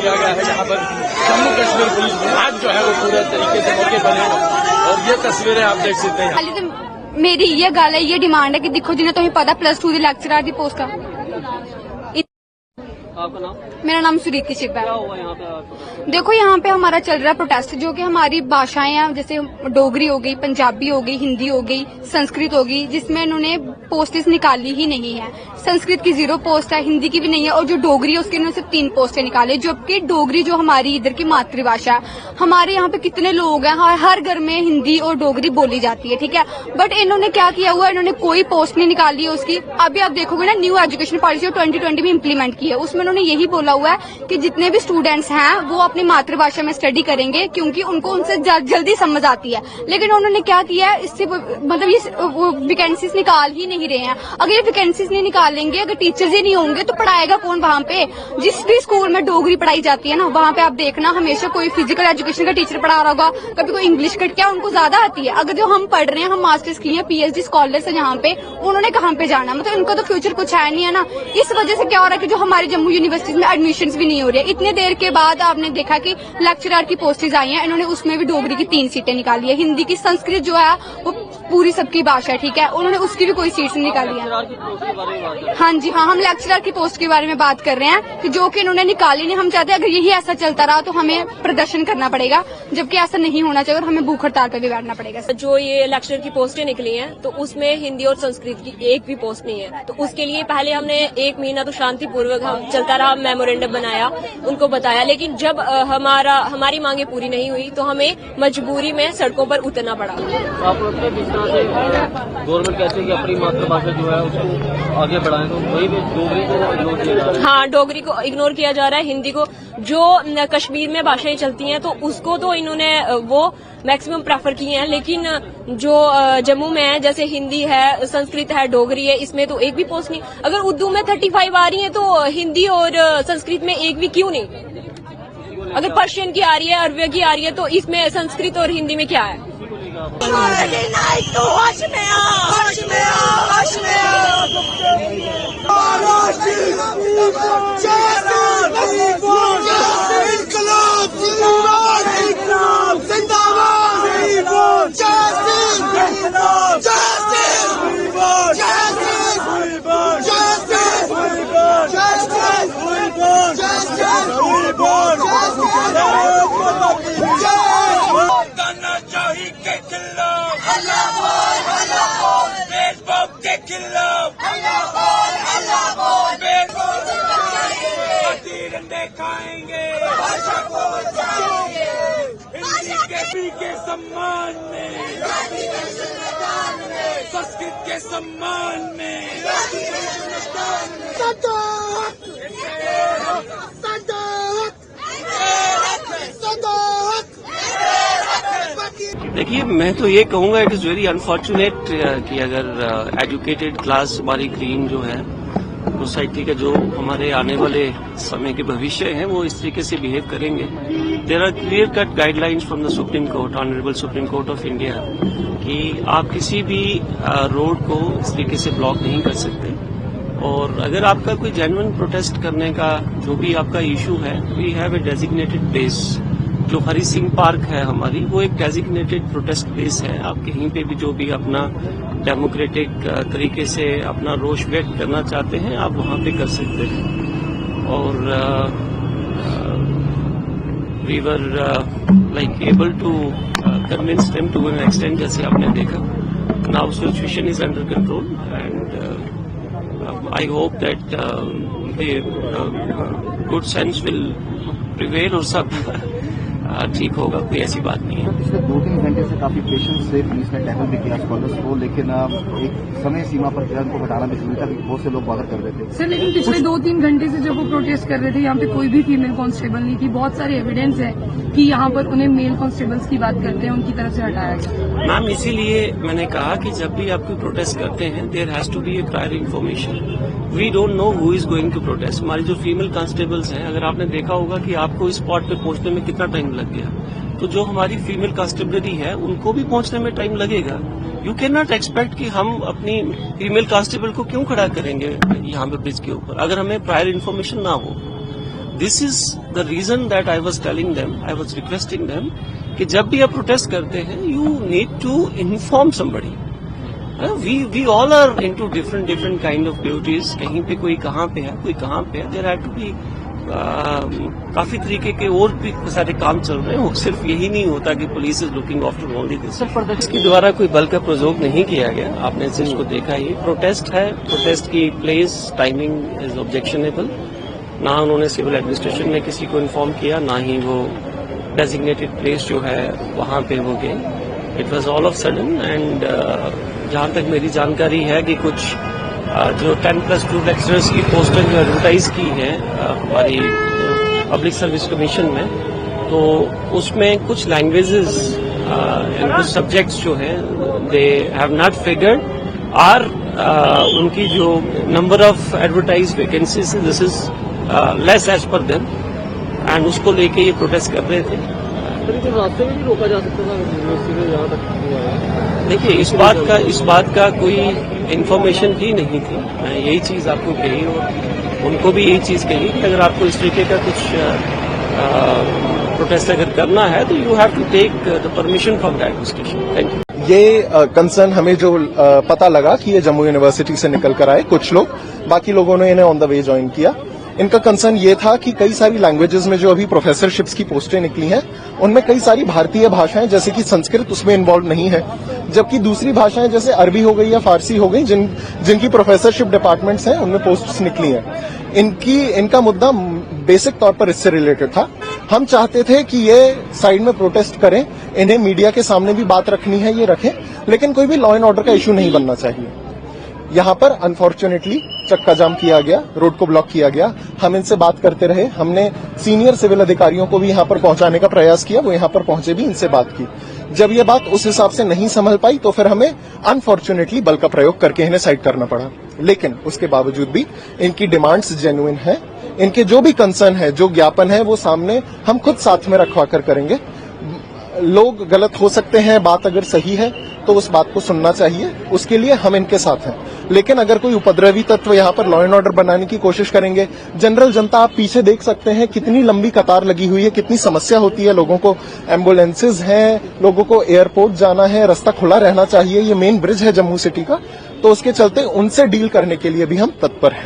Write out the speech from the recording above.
किया गया है जहाँ पर जम्मू कश्मीर पुलिस विभाग जो है वो पूरे तरीके से मौके पर है और ये तस्वीरें आप देख सकते हैं। मेरी ये गल है, ये डिमांड है कि देखो जिन्हें तुम्हें पता प्लस 2 दी लेक्चरर दी पोस्ट का। आपका नाम? मेरा नाम सुरीति शिब्बा क्या है। हुआ यहाँ पे? देखो यहाँ पे हमारा चल रहा है प्रोटेस्ट, जो कि हमारी भाषाएं हैं, जैसे डोगरी हो गई, पंजाबी हो गई, हिंदी हो गई, संस्कृत हो गई, जिसमें इन्होंने पोस्टेस निकाली ही नहीं है। संस्कृत की 0 पोस्ट है, हिंदी की भी नहीं है, और जो डोगरी है उसके इन्होंने सिर्फ 3 पोस्टें निकाली, जबकि डोगरी जो हमारी इधर की मातृभाषा है। हमारे यहाँ पे कितने लोग हैं, हर घर में हिंदी और डोगरी बोली जाती है, ठीक है। बट इन्होंने क्या किया हुआ, इन्होंने कोई पोस्ट नहीं निकाली है उसकी। अभी आप देखोगे ना, न्यू एजुकेशन पॉलिसी 2020 में इम्प्लीमेंट की है, उसमें उन्होंने यही बोला हुआ है कि जितने भी स्टूडेंट्स हैं वो अपनी मातृभाषा में स्टडी करेंगे, क्योंकि उनको उनसे जल्दी समझ आती है। लेकिन उन्होंने क्या किया है, इससे मतलब ये वैकेंसीज निकाल ही नहीं रहे हैं। अगर ये वैकेंसीज नहीं निकालेंगे, अगर टीचर्स ही नहीं होंगे तो पढ़ाएगा कौन वहाँ पे? जिस भी स्कूल में डोगरी पढ़ाई जाती है ना, वहाँ पे आप देखना हमेशा कोई फिजिकल एजुकेशन का टीचर पढ़ा रहा होगा, कभी कोई इंग्लिश का, क्या उनको ज्यादा आती है? अगर जो हम पढ़ रहे हैं, हम मास्टर्स किए हैं, PhD स्कॉलर्स है यहाँ पे, उन्होंने कहाँ पे जाना? मतलब इनको तो फ्यूचर कुछ है नहीं है ना। इस वजह से क्या हो रहा है कि जो हमारे जम्मू यूनिवर्सिटी में एडमिशन्स भी नहीं हो रही है। इतने देर के बाद आपने देखा कि लेक्चरर की पोस्टेज आई हैं, इन्होंने उसमें भी डोगरी की 3 सीटें निकाली है। हिंदी की, संस्कृत जो है वो पूरी सबकी भाषा है, ठीक है, उन्होंने उसकी भी कोई सीट निकाली है। हाँ जी हाँ, हम लेक्चरर की पोस्ट के बारे में बात कर रहे हैं कि जो कि इन्होंने निकाली नहीं। हम चाहते हैं अगर यही ऐसा चलता रहा तो हमें प्रदर्शन करना पड़ेगा, जबकि ऐसा नहीं होना चाहिए और हमें भूख हड़ताल पर भी बैठना पड़ेगा। जो ये लेक्चरर की पोस्टें निकली हैं तो उसमें हिंदी और संस्कृत की एक भी पोस्ट नहीं है। तो उसके लिए पहले हमने 1 महीना तो शांतिपूर्वक हम चलता रहा, मेमोरेंडम बनाया, उनको बताया, लेकिन जब हमारी मांगे पूरी नहीं हुई तो हमें मजबूरी में सड़कों पर उतरना पड़ा। आप लोग जिस तरह से गवर्नमेंट कहते हैं कि अपनी मातृभाषा जो है उसको आगे बढ़ाएं, तो वही डोगरी को इग्नोर किया जा रहा है। हाँ, डोगरी को इग्नोर किया जा रहा है। हिंदी को, जो कश्मीर में भाषाएं चलती हैं तो उसको तो इन्होंने वो मैक्सिमम प्रेफर किए हैं, लेकिन जो जम्मू में है, जैसे हिंदी है, संस्कृत है, डोगरी है, इसमें तो एक भी पोस्ट नहीं। अगर उर्दू में 35 आ रही है तो हिंदी और संस्कृत में एक भी क्यों नहीं? अगर पर्शियन की आ रही है, अरबिया की आ रही है, तो इसमें संस्कृत और हिंदी में क्या है? खाएंगे हिंदी के सम्मान में, संस्कृत के सम्मान में। देखिए, मैं तो ये कहूँगा इट इज़ वेरी अनफॉर्चुनेट कि अगर एजुकेटेड क्लास हमारी ग्रीन जो है सोसाइटी के, जो हमारे आने वाले समय के भविष्य हैं, वो इस तरीके से बिहेव करेंगे। There are clear cut guidelines from the Supreme Court, honourable Supreme Court of India, कि आप किसी भी रोड को इस तरीके से ब्लॉक नहीं कर सकते। और अगर आपका कोई जेन्युइन प्रोटेस्ट करने का जो भी आपका इशू है, we have a designated place. जो हरी सिंह पार्क है हमारी, वो एक डेजिग्नेटेड प्रोटेस्ट प्लेस है। आप कहीं पे भी जो भी अपना डेमोक्रेटिक तरीके से अपना रोष व्यक्त करना चाहते हैं, आप वहाँ पे कर सकते हैं। और we were like able to convince them to an extent, जैसे आपने देखा। Now situation is under control and I hope that good sense will prevail और सब ठीक होगा, कोई ऐसी बात नहीं है। पिछले 2-3 घंटे से काफी पेशेंस से पुलिस ने टैकल भी किया स्कॉलर्स को, लेकिन एक समय सीमा पर जो है उनको हटाना भी जरूरी था क्योंकि बहुत से लोग बॉदर कर रहे थे। सर लेकिन पिछले 2-3 घंटे से जब वो प्रोटेस्ट कर रहे थे यहाँ पे कोई भी फीमेल कांस्टेबल नहीं थी। बहुत सारे एविडेंस है कि यहाँ पर उन्हें मेल कांस्टेबल्स की बात करते हैं उनकी तरफ से हटाया गया। मैम, इसीलिए मैंने कहा कि जब भी आप कोई प्रोटेस्ट करते हैं there has to be a prior information. We don't know who is going to protest. हमारी जो फीमेल कांस्टेबल्स हैं, अगर आपने देखा होगा कि आपको इस स्पॉट पे पहुंचने में कितना टाइम लग गया, तो जो हमारी फीमेल कांस्टेबलरी है उनको भी पहुंचने में टाइम लगेगा। यू कैन नॉट एक्सपेक्ट कि हम अपनी फीमेल कांस्टेबल को क्यों खड़ा करेंगे यहाँ पे ब्रिज के ऊपर अगर हमें प्रायर इन्फॉर्मेशन ना हो। This is the reason that I was telling them, I was requesting them कि जब भी आप प्रोटेस्ट करते हैं you need to inform somebody. We all are into different kind of duties. कहीं पे कोई कहाँ पे है, कोई कहाँ पे है। देयर हैव टू बी काफी तरीके के और भी सारे काम चल रहे हैं। वो सिर्फ यही नहीं होता कि police is looking after only this. इसके द्वारा कोई बल का प्रयोग नहीं किया गया। आपने इस चीज को देखा ही। प्रोटेस्ट है, प्रोटेस्ट की प्लेस टाइमिंग इज ऑब्जेक्शनेबल। ना उन्होंने सिविल एडमिनिस्ट्रेशन में किसी को इन्फॉर्म किया, ना ही वो डेजिग्नेटेड प्लेस जो है वहां पे वो गए। It was all of sudden and जहां तक मेरी जानकारी है कि कुछ जो 10+2 लेक्चरर्स की पोस्टर जो एडवर्टाइज की है हमारी पब्लिक सर्विस कमीशन में, तो उसमें कुछ लैंग्वेजेस कुछ सब्जेक्ट्स जो हैं they have not figured are उनकी जो number of advertise vacancies this is less as per them and उसको लेके ये प्रोटेस्ट कर रहे थे। रास्ते में भी रोका जा सकता था यूनिवर्सिटी में जहाँ तक। देखिए, इस बात का कोई इन्फॉर्मेशन ही नहीं थी। मैं यही चीज आपको कही और उनको भी यही चीज कही कि अगर आपको इस तरीके का कुछ प्रोटेस्ट अगर करना है तो you have to take the permission from the administration. Thank you. ये कंसर्न हमें जो पता लगा कि ये जम्मू यूनिवर्सिटी से निकल कर आए कुछ लोग, बाकी लोगों ने इन्हें ऑन द वे ज्वाइन किया। इनका कंसर्न ये था कि कई सारी लैंग्वेजेस में जो अभी प्रोफेसरशिप्स की पोस्टें निकली हैं उनमें कई सारी भारतीय भाषाएं जैसे कि संस्कृत उसमें इन्वॉल्व नहीं है, जबकि दूसरी भाषाएं जैसे अरबी हो गई या फारसी हो गई जिनकी प्रोफेसरशिप डिपार्टमेंट्स हैं उनमें पोस्ट्स निकली हैं। इनका मुद्दा बेसिक तौर पर इससे रिलेटेड था। हम चाहते थे कि ये साइड में प्रोटेस्ट करें, इन्हें मीडिया के सामने भी बात रखनी है ये रखें, लेकिन कोई भी लॉ एंड ऑर्डर का इश्यू नहीं बनना चाहिए। यहाँ पर अनफॉर्चुनेटली चक्का जाम किया गया, रोड को ब्लॉक किया गया। हम इनसे बात करते रहे, हमने सीनियर सिविल अधिकारियों को भी यहाँ पर पहुंचाने का प्रयास किया, वो यहाँ पर पहुंचे भी, इनसे बात की। जब ये बात उस हिसाब से नहीं संभल पाई तो फिर हमें अनफॉर्चुनेटली बल का प्रयोग करके इन्हें साइड करना पड़ा। लेकिन उसके बावजूद भी इनकी डिमांड्स जेन्युइन है, इनके जो भी कंसर्न है, जो ज्ञापन है, वो सामने हम खुद साथ में रखवा कर करेंगे। लोग गलत हो सकते हैं, बात अगर सही है तो उस बात को सुनना चाहिए, उसके लिए हम इनके साथ हैं। लेकिन अगर कोई उपद्रवी तत्व यहाँ पर लॉ एंड ऑर्डर बनाने की कोशिश करेंगे, जनरल जनता आप पीछे देख सकते हैं कितनी लंबी कतार लगी हुई है, कितनी समस्या होती है लोगों को। एम्बुलेंसेज हैं, लोगों को एयरपोर्ट जाना है, रास्ता खुला रहना चाहिए। ये मेन ब्रिज है जम्मू सिटी का, तो उसके चलते उनसे डील करने के लिए भी हम तत्पर हैं।